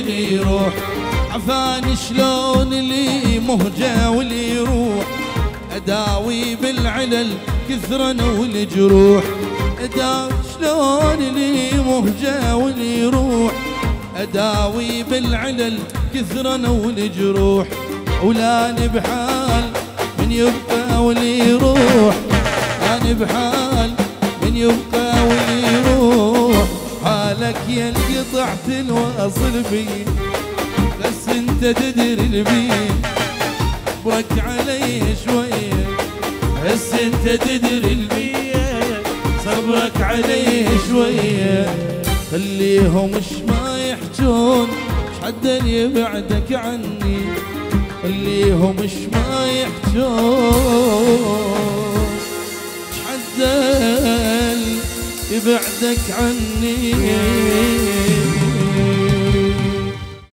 واللي يروح، عفاني شلون اللي مهجة واللي يروح، أداوي بالعلل كثرنا والجروح، أداوي شلون اللي مهجة واللي يروح، أداوي بالعلل كثرنا والجروح، ولاني بحال من يبقى واللي يروح، أنا بحال من يبقى واللي يروح، حالك يا اللي قطعت الواصل بي، بس انت تدري البين صبرك علي شوية، بس انت تدري البين صبرك علي شوية، خليهم مش ما يحجون شحد يبعدك عني، خليهم مش ما يحجون شحد يبعدك عني.